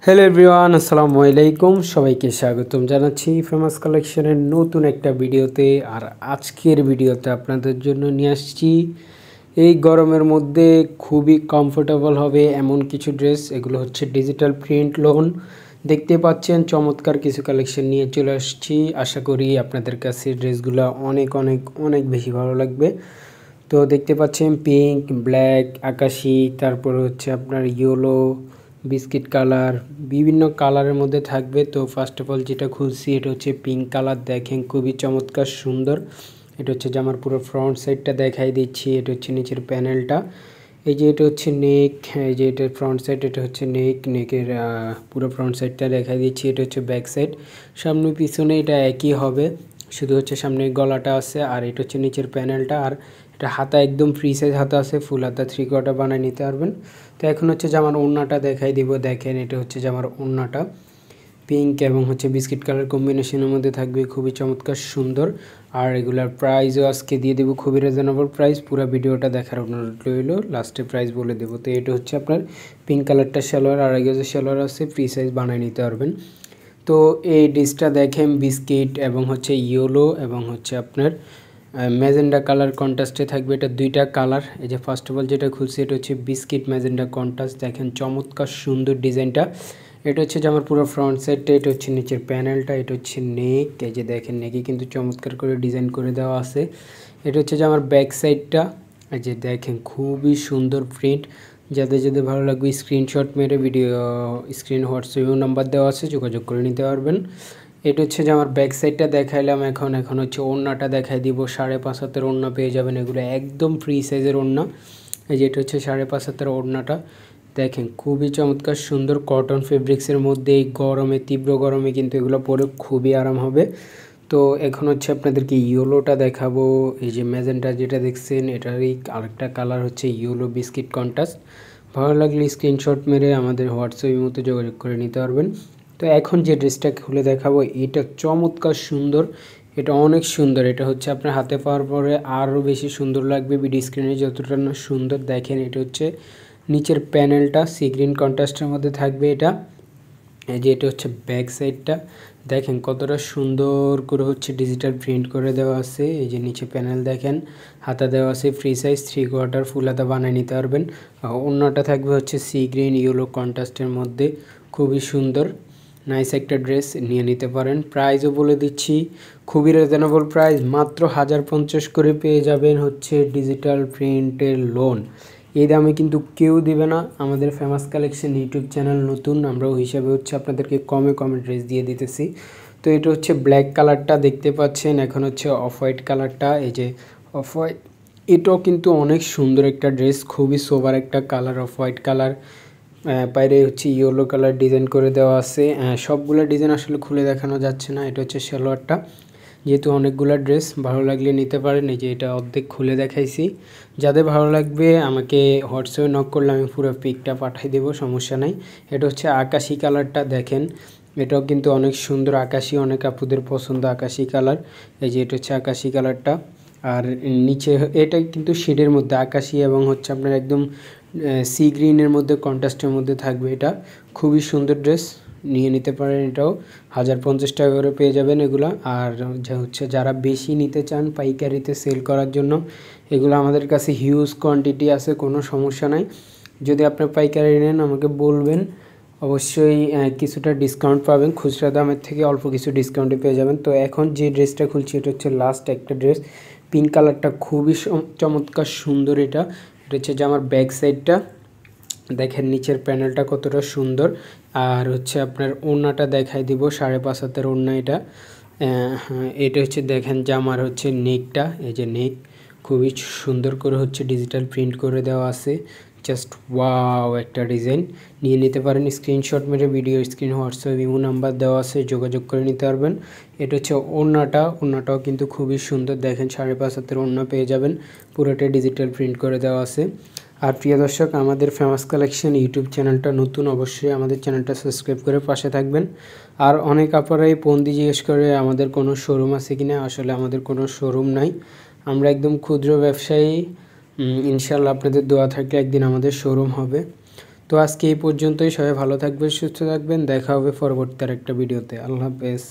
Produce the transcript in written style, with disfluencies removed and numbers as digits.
Hello everyone, আসসালামু আলাইকুম। সবাইকে স্বাগতম জানাচ্ছি ফেমাস কালেকশনের নতুন একটা ভিডিওতে। আর আজকের ভিডিওতে আপনাদের জন্য নিয়ে আসছি এই গরমের মধ্যে খুবই কমফোর্টেবল হবে এমন কিছু ড্রেস। এগুলো হচ্ছে ডিজিটাল প্রিন্ট লোন। দেখতে পাচ্ছেন চমৎকার কিছু কালেকশন নিয়ে চলে আসছি। আশা করি আপনাদের কাছে ড্রেসগুলো অনেক অনেক অনেক বেশি ভালো লাগবে। তো দেখতে পাচ্ছেন পিঙ্ক, ব্ল্যাক, আকাশি, তারপর হচ্ছে আপনার ইয়েলো, বিস্কিট কালার, বিভিন্ন কালারের মধ্যে থাকবে। তো ফার্স্ট অফ অল যেটা খুলছি এটা হচ্ছে পিঙ্ক কালার। দেখেন খুবই চমৎকার সুন্দর। এটা হচ্ছে জামার পুরো ফ্রন্ট সাইডটা দেখাই দিচ্ছি। এটা হচ্ছে নিচের প্যানেলটা। এই যে এটা হচ্ছে নেক, এই যে এটার ফ্রন্ট সাইড, এটা হচ্ছে নেকের পুরো ফ্রন্ট সাইডটা দেখাই দিচ্ছি। এটা হচ্ছে ব্যাক সাইড, সামনে পিছনে এটা একই হবে, শুধু হচ্ছে সামনে গলাটা আছে। আর এটা হচ্ছে নিচের প্যানেলটা। আর এটা হাতা একদম ফ্রি সাইজ হাতা আছে, ফুল হাতা 3/4 বানায় নিতে পারবেন। তো এখন হচ্ছে জামার ওড়নাটা দেখাই দিব। দেখেন এটা হচ্ছে জামার ওড়নাটা, পিঙ্ক এবং হচ্ছে বিস্কিট কালার কম্বিনেশনের মধ্যে থাকবে, খুবই চমৎকার সুন্দর। আর এগুলার প্রাইসও আজকে দিয়ে দেবো খুবই রিজনেবল প্রাইস। পুরো ভিডিওটা দেখার অনুরোধ রইল, লাস্টে প্রাইস বলে দেবো। তো এটা হচ্ছে আপনার পিঙ্ক কালারটা সালোয়ার, আর আগে যে সালোয়ার আছে ফ্রি সাইজ বানিয়ে নিতে পারবেন। তো এই ডিশটা দেখেন বিস্কিট এবং হচ্ছে ইয়েলো এবং হচ্ছে আপনার ম্যাজেন্ডা কালার কন্ট্রাস্টে থাকবে। এটা দুইটা কালার। এই যে ফার্স্ট অফ অল যেটা খুলছে এটা হচ্ছে বিস্কিট ম্যাজেন্ডা কন্ট্রাস্ট। দেখেন চমৎকার সুন্দর ডিজাইনটা। এটা হচ্ছে যে আমার পুরো ফ্রন্ট সাইডটা, এটা হচ্ছে নিচের প্যানেলটা, এটা হচ্ছে নেক। এই যে দেখেন নেকে কিন্তু চমৎকার করে ডিজাইন করে দেওয়া আছে। এটা হচ্ছে যে আমার ব্যাক সাইডটা। এই যে দেখেন খুবই সুন্দর প্রিন্ট। যাদের যাদের ভালো লাগবে স্ক্রিনশট মেরে ভিডিও স্ক্রিন হোয়াটসঅ্যাপেও নাম্বার দেওয়া আছে, যোগাযোগ করে নিতে পারবেন। এটা হচ্ছে যে আমার ব্যাক সাইডটা দেখাইলাম। এখন হচ্ছে ওড়নাটা দেখাই দিব। 5.5 হাতের ওড়না পেয়ে যাবেন, এগুলো একদম ফ্রি সাইজের ওড়না। এই যে এটা হচ্ছে 5.5 হাতের ওড়নাটা। দেখেন খুবই চমৎকার সুন্দর কটন ফেব্রিক্সের মধ্যে। এই গরমে, তীব্র গরমে কিন্তু এগুলো পরে খুবই আরাম হবে। তো এখন হচ্ছে আপনাদেরকে ইয়েলোটা দেখাবো। এই যে ম্যাজেন্টা যেটা দেখছেন এটারই আরেকটা কালার হচ্ছে ইয়েলো বিস্কিট কন্ট্রাস্ট। ভালো লাগলে স্ক্রিনশট মেরে আমাদের হোয়াটসঅ্যাপের মতো যোগাযোগ করে নিতে পারবেন। তো এখন যে ড্রেসটা খুলে দেখাবো এটা চমৎকার সুন্দর, এটা অনেক সুন্দর। এটা হচ্ছে আপনার হাতে পাওয়ার পরে আরও বেশি সুন্দর লাগবে। ভিডিও স্ক্রিনে যতটা না সুন্দর দেখেন। এটা হচ্ছে নিচের প্যানেলটা সি গ্রিন কন্ট্রাস্টের মধ্যে থাকবে এটা। এই যে এটা হচ্ছে ব্যাক সাইডটা। দেখেন কতটা সুন্দর করে হচ্ছে ডিজিটাল প্রিন্ট করে দেওয়া আছে। এই যে নিচে প্যানেল দেখেন, হাতা দেওয়া আছে ফ্রি সাইজ 3/4 ফুল হাতা বানিয়ে নিতে পারবেন। অন্যটা থাকবে হচ্ছে সি গ্রিন ইয়েলো কন্ট্রাস্টের মধ্যে, খুবই সুন্দর নাইস একটা ড্রেস নিয়ে নিতে পারেন। প্রাইসও বলে দিচ্ছি খুবই রিজনেবল প্রাইস, মাত্র 1050 করে পেয়ে যাবেন হচ্ছে ডিজিটাল প্রিন্টের লোন। এই দামে কিন্তু কেউ দিবে না। আমাদের ফেমাস কালেকশন ইউটিউব চ্যানেল নতুন, আমরাও হিসাবে হচ্ছে আপনাদেরকে কমে কমে ড্রেস দিয়ে দিতেছি। তো এটা হচ্ছে ব্ল্যাক কালারটা দেখতে পাচ্ছেন। এখন হচ্ছে অফ হোয়াইট কালারটা। এই যে অফ হোয়াইট, এটাও কিন্তু অনেক সুন্দর একটা ড্রেস, খুবই সোবার একটা কালার অফ হোয়াইট কালার। বাইরে হচ্ছে ইয়েলো কালার ডিজাইন করে দেওয়া আছে। সবগুলো ডিজাইন আসলে খুলে দেখানো যাচ্ছে না। এটা হচ্ছে সালোয়ারটা। যেহেতু অনেকগুলো ড্রেস, ভালো লাগলে নিতে পারেন। এই যে এটা অর্ধেক খুলে দেখাইছি। যাদের ভালো লাগবে আমাকে হোয়াটসঅ্যাপে নক করলে আমি পুরো পিকটা পাঠিয়ে দেবো, সমস্যা নাই। এটা হচ্ছে আকাশি কালারটা। দেখেন এটাও কিন্তু অনেক সুন্দর আকাশি, অনেক আপুদের পছন্দ আকাশি কালার। এই যে এটা হচ্ছে আকাশি কালারটা। আর নিচে এটা কিন্তু শেডের মধ্যে আকাশি এবং হচ্ছে আপনার একদম সি গ্রিনের মধ্যে কন্ট্রাস্টের মধ্যে থাকবে। এটা খুবই সুন্দর ড্রেস, নিয়ে নিতে পারেন। এটাও 1050 টাকা করে পেয়ে যাবেন এগুলা। আর হচ্ছে যারা বেশি নিতে চান পাইকারিতে সেল করার জন্য, এগুলো আমাদের কাছে হিউজ কোয়ান্টিটি আছে, কোনো সমস্যা নাই। যদি আপনি পাইকারি নেন আমাকে বলবেন, অবশ্যই কিছুটা ডিসকাউন্ট পাবেন। খুচরা দামের থেকে অল্প কিছু ডিসকাউন্টে পেয়ে যাবেন। তো এখন যে ড্রেসটা খুলছি এটা হচ্ছে লাস্ট একটা ড্রেস। পিঙ্ক কালারটা খুবই চমৎকার সুন্দর। এটা হচ্ছে যে আমার ব্যাক সাইডটা। দেখেন নিচের প্যানেলটা কতটা সুন্দর। আর হচ্ছে আপনার ওড়নাটা দেখাই দিব, 5.5 হাতের ওড়না এটা। এটা হচ্ছে দেখেন জামার হচ্ছে নেকটা। এই যে নেক খুবই সুন্দর করে হচ্ছে ডিজিটাল প্রিন্ট করে দেওয়া আছে। জাস্ট ওয়াও একটা ডিজাইন, নিয়ে নিতে পারেন। স্ক্রিনশট মেরে video screen WhatsApp imo number দেওয়া আছে, যোগাযোগ করে নিতে পারবেন। এটা হচ্ছে ওড়নাটাও কিন্তু খুবই সুন্দর। দেখেন 5.5 হাতের ওড়না পেয়ে যাবেন, পুরোটা ডিজিটাল প্রিন্ট করে দেওয়া আছে। আর প্রিয় দর্শক, আমাদের ফেমাস কালেকশন ইউটিউব চ্যানেলটা নতুন, অবশ্যই আমাদের চ্যানেলটা সাবস্ক্রাইব করে পাশে থাকবেন। আর অনেক আপনারাই ফোন দিয়ে জিজ্ঞেস করে আমাদের কোনো শোরুম আছে কিনা। আসলে আমাদের কোনো শোরুম নাই, আমরা একদম ক্ষুদ্র ব্যবসায়ী। ইনশাল্লাহ আপনাদের দোয়া থাকলে একদিন আমাদের শোরুম হবে। তো আজকে এই পর্যন্তই। সবাই ভালো থাকবেন, সুস্থ থাকবেন। দেখা হবে পরবর্তী আরেকটা ভিডিওতে। আল্লাহ হাফেজ।